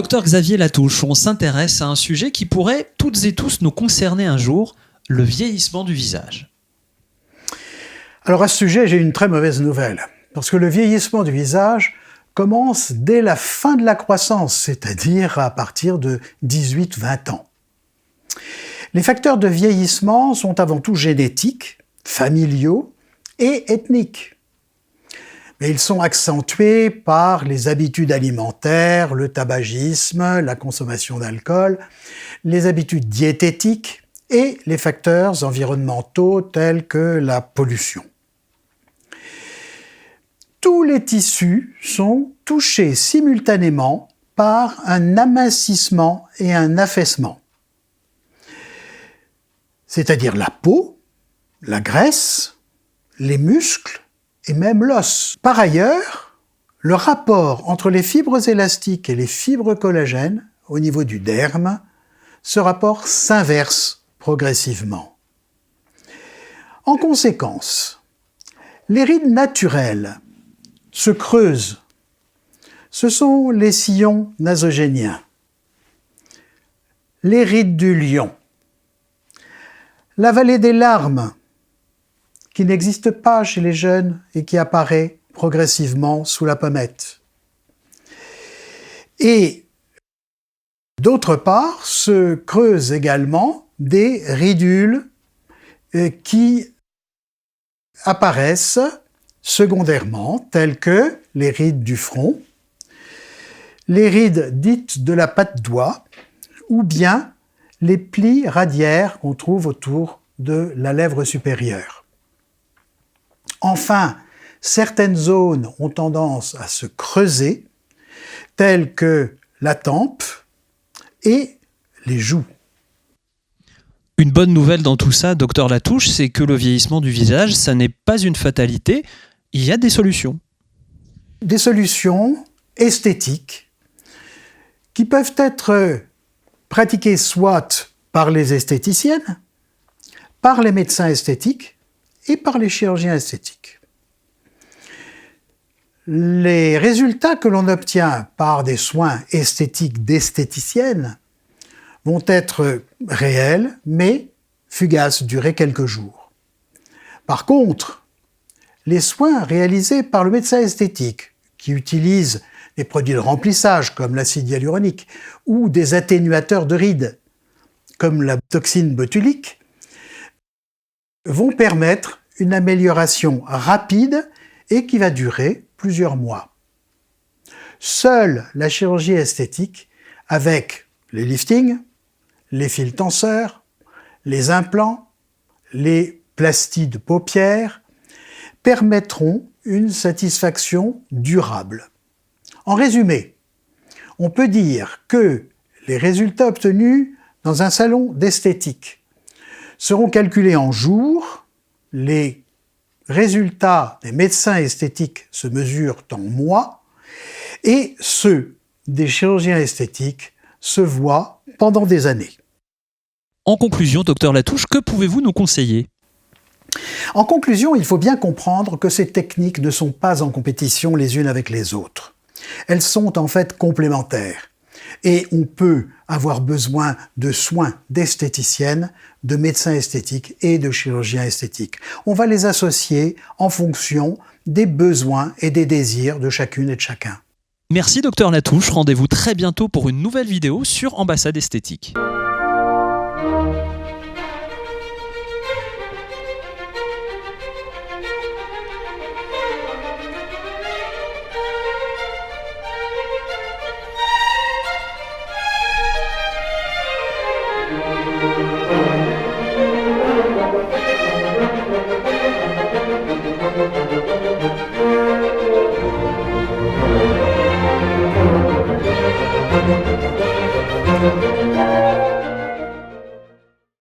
Docteur Xavier Latouche, on s'intéresse à un sujet qui pourrait toutes et tous nous concerner un jour, le vieillissement du visage. Alors à ce sujet, j'ai une très mauvaise nouvelle, parce que le vieillissement du visage commence dès la fin de la croissance, c'est-à-dire à partir de 18-20 ans. Les facteurs de vieillissement sont avant tout génétiques, familiaux et ethniques. Mais ils sont accentués par les habitudes alimentaires, le tabagisme, la consommation d'alcool, les habitudes diététiques et les facteurs environnementaux tels que la pollution. Tous les tissus sont touchés simultanément par un amincissement et un affaissement. C'est-à-dire la peau, la graisse, les muscles et même l'os. Par ailleurs, le rapport entre les fibres élastiques et les fibres collagènes au niveau du derme, ce rapport s'inverse progressivement. En conséquence, les rides naturelles se creusent. Ce sont les sillons nasogéniens, les rides du lion, la vallée des larmes, qui n'existe pas chez les jeunes et qui apparaît progressivement sous la pommette. Et d'autre part, se creusent également des ridules qui apparaissent secondairement, telles que les rides du front, les rides dites de la patte d'oie, ou bien les plis radiaires qu'on trouve autour de la lèvre supérieure. Enfin, certaines zones ont tendance à se creuser, telles que la tempe et les joues. Une bonne nouvelle dans tout ça, docteur Latouche, c'est que le vieillissement du visage, ça n'est pas une fatalité, il y a des solutions. Des solutions esthétiques qui peuvent être pratiquées soit par les esthéticiennes, par les médecins esthétiques et par les chirurgiens esthétiques. Les résultats que l'on obtient par des soins esthétiques d'esthéticiennes vont être réels, mais fugaces, durer quelques jours. Par contre, les soins réalisés par le médecin esthétique, qui utilise des produits de remplissage comme l'acide hyaluronique ou des atténuateurs de rides comme la toxine botulique, vont permettre une amélioration rapide et qui va durer plusieurs mois. Seule la chirurgie esthétique, avec les liftings, les fils tenseurs, les implants, les plasties de paupières, permettront une satisfaction durable. En résumé, on peut dire que les résultats obtenus dans un salon d'esthétique seront calculés en jours, les résultats des médecins esthétiques se mesurent en mois, et ceux des chirurgiens esthétiques se voient pendant des années. En conclusion, docteur Latouche, que pouvez-vous nous conseiller ? En conclusion, il faut bien comprendre que ces techniques ne sont pas en compétition les unes avec les autres. Elles sont en fait complémentaires. Et on peut avoir besoin de soins d'esthéticiennes, de médecins esthétiques et de chirurgiens esthétiques. On va les associer en fonction des besoins et des désirs de chacune et de chacun. Merci docteur Latouche, rendez-vous très bientôt pour une nouvelle vidéo sur Ambassade Esthétique.